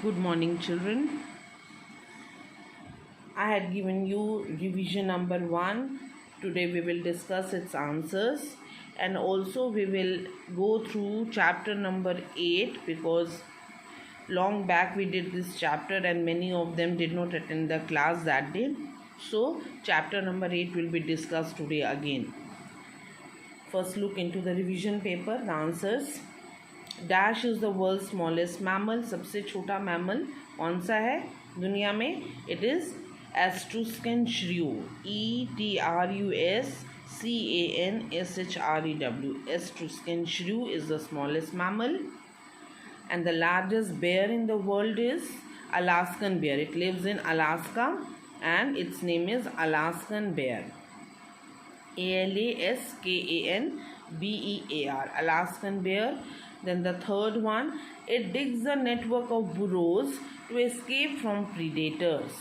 Good morning, children. I had given you revision number 1. Today we will discuss its answers, and also we will go through chapter number 8 because long back we did this chapter and many of them did not attend the class that day. So chapter number 8 will be discussed today again. First look into the revision paper, the answers. Dash is the world smallest mammal, सबसे छोटा mammal कौन सा है दुनिया में? It is Etruscan shrew, ETRUSCANSHREW. Etruscan shrew is the smallest mammal. And the largest bear in the world is Alaskan bear. It lives in Alaska and its name is Alaskan bear. ALASKANBEAR, Alaskan bear. Then the third one, it digs a network of burrows to escape from predators.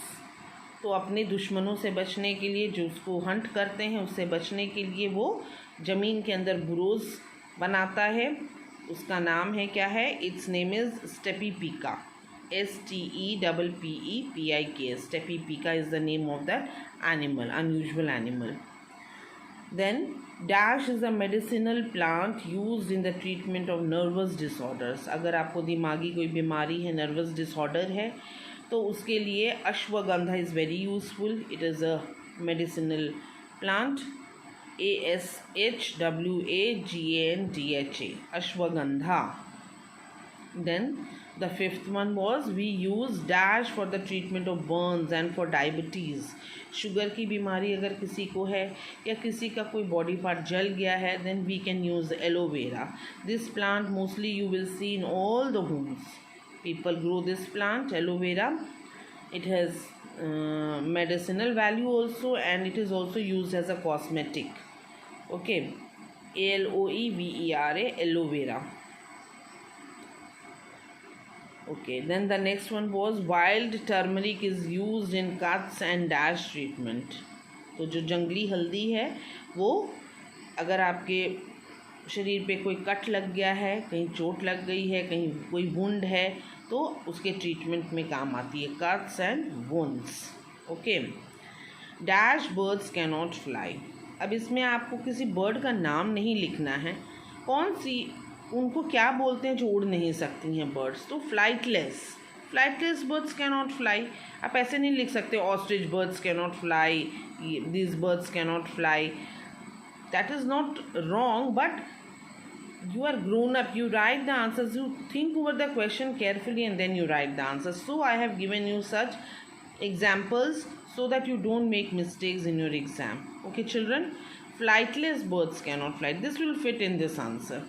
तो अपने दुश्मनों से बचने के लिए, जो उसको Hunt करते हैं उससे बचने के लिए वो ज़मीन के अंदर बुरोज बनाता है. उसका नाम है क्या है? इट्स नेम इज़ स्टेपी पीका, STEPPEPIK. स्टेपी पीका is the name of that animal, unusual animal. Then dash is a medicinal plant used in the treatment of nervous disorders. अगर आपको दिमागी कोई बीमारी है, नर्वस डिसऑर्डर है, तो उसके लिए ashwagandha is very useful. It is a medicinal plant. ASHWAGANDHA, ashwagandha. Then the fifth one was we use dash for the treatment of burns and for diabetes. Sugar की बीमारी अगर किसी को है या किसी का कोई बॉडी पार्ट जल गया है, then we can use aloe vera. This plant mostly you will see in all the homes. People grow this plant, aloe-vera. It has medicinal value also, and it is also used as a cosmetic. Okay, ALOEVERA, aloe vera. Okay, then the next one was wild turmeric is used in cuts and dash treatment. तो जो जंगली हल्दी है वो अगर आपके शरीर पे कोई कट लग गया है, कहीं चोट लग गई है, कहीं कोई वुंड है, तो उसके ट्रीटमेंट में काम आती है. Cuts and wounds. Okay. Dash birds can not fly. अब इसमें आपको किसी बर्ड का नाम नहीं लिखना है, कौन सी उनको क्या बोलते हैं जो उड़ नहीं सकती हैं बर्ड्स. तो flightless birds can not fly. आप ऐसे नहीं लिख सकते ostrich birds can not fly, this birds can not fly. That is not wrong, but you are grown up, you write the answers, you think over the question carefully and then you write the answers. So I have given you such examples so that you don't make mistakes in your exam. Okay children, flightless birds cannot fly. This will fit in this answer.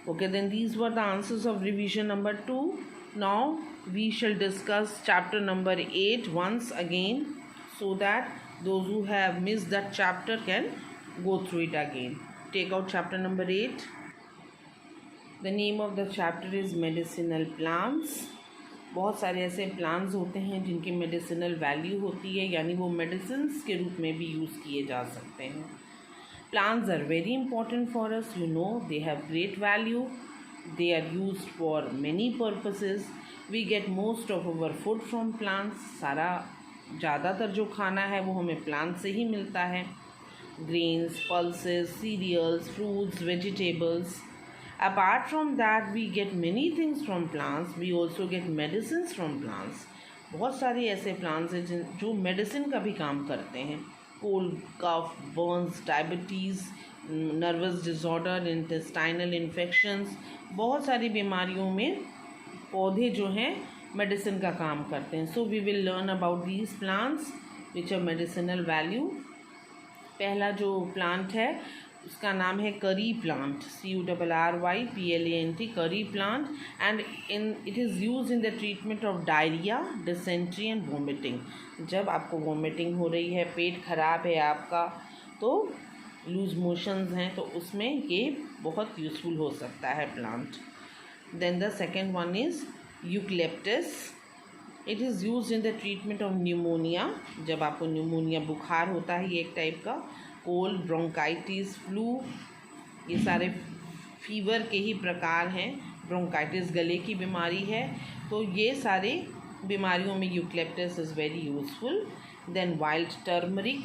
Okay, then these were the answers of revision number 2. Now we shall discuss chapter number 8 once again so that those who have missed that chapter can go through it again. Take out chapter number 8. The name of the chapter is medicinal plants. बहुत सारे ऐसे plants होते हैं जिनकी medicinal value होती है, यानी वो मेडिसिन्स के रूप में भी यूज़ किए जा सकते हैं. Plants are very important for us, you know, they have great value. They are used for many purposes. We get most of our food from plants. सारा ज़्यादातर जो खाना है वो हमें प्लांट से ही मिलता है. Grains, pulses, cereals, fruits, vegetables. Apart from that, we get many things from plants. We also get medicines from plants. बहुत सारे ऐसे plants हैं जो मेडिसिन का भी काम करते हैं. Cold, cough, burns, diabetes, nervous disorder, intestinal infections, बहुत सारी बीमारियों में पौधे जो हैं मेडिसिन का काम करते हैं. So we will learn about these plants which are medicinal value. पहला जो प्लांट है उसका नाम है curry plant, CURRYPLANT, curry plant. And it is use in the treatment of diarrhoea, dysentery and vomiting. जब आपको वोमिटिंग हो रही है, पेट खराब है आपका, तो लूज मोशंस हैं, तो उसमें ये बहुत यूज़फुल हो सकता है plant. Then the second one is eucalyptus. It is use in the treatment of pneumonia. जब आपको न्यूमोनिया बुखार होता है, ये एक टाइप का, कोल्ड, ब्रोंकाइटिस, फ्लू, ये सारे फीवर के ही प्रकार हैं ब्रोंकाइटिस गले की बीमारी है, तो ये सारे बीमारियों में eucalyptus is very useful. Then wild turmeric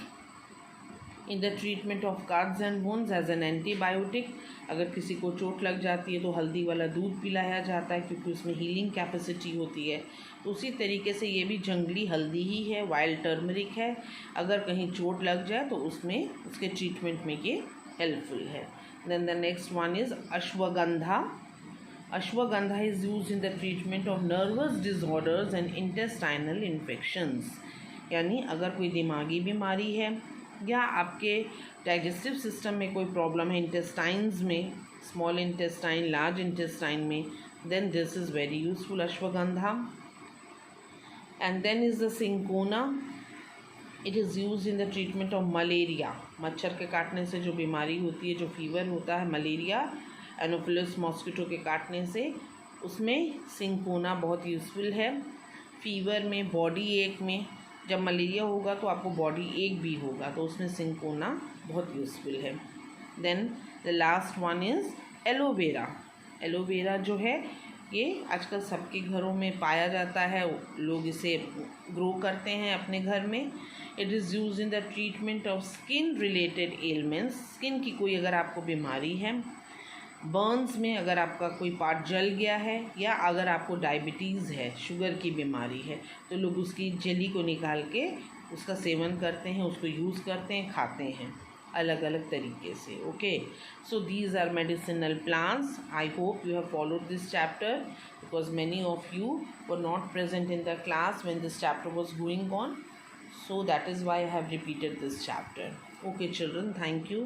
in the treatment of cuts and wounds as an antibiotic. अगर किसी को चोट लग जाती है तो हल्दी वाला दूध पिलाया जाता है क्योंकि उसमें हीलिंग कैपेसिटी होती है। तो उसी तरीके से ये भी जंगली हल्दी ही है, वाइल्ड टर्मरिक है। अगर कहीं चोट लग जाए तो उसमें उसके ट्रीटमेंट में ये हेल्पफुल है। Then the next one is ashwagandha. Ashwagandha is use in the treatment of nervous disorders and intestinal infections. यानी अगर कोई दिमागी बीमारी है या आपके डाइजेस्टिव सिस्टम में कोई प्रॉब्लम है, इंटेस्टाइन्स में, स्मॉल इंटेस्टाइन, लार्ज इंटेस्टाइन में, then this is very useful ashwagandha. And then is the cinchona. It is use in the treatment of malaria. मच्छर के काटने से जो बीमारी होती है, जो फीवर होता है, मलेरिया, एनोफिलस मॉस्किटो के काटने से, उसमें सिंकोना बहुत यूज़फुल है। फीवर में, बॉडी एक में, जब मलेरिया होगा तो आपको बॉडी एक भी होगा, तो उसमें सिंकोना बहुत यूज़फुल है। Then the last one is aloe vera. Aloe vera जो है ये आजकल सबके घरों में पाया जाता है, लोग इसे ग्रो करते हैं अपने घर में। It is use in the treatment of skin related elements. Skin की कोई अगर आपको बीमारी है, बर्न्स में अगर आपका कोई पार्ट जल गया है, या अगर आपको डायबिटीज़ है, शुगर की बीमारी है, तो लोग उसकी जेली को निकाल के उसका सेवन करते हैं, उसको यूज़ करते हैं, खाते हैं अलग अलग तरीके से। Okay, so these are medicinal plants. I hope you have followed this chapter because many of you were not present in the class when this chapter was going on, so that is why I have repeated this chapter. Okay children, thank you.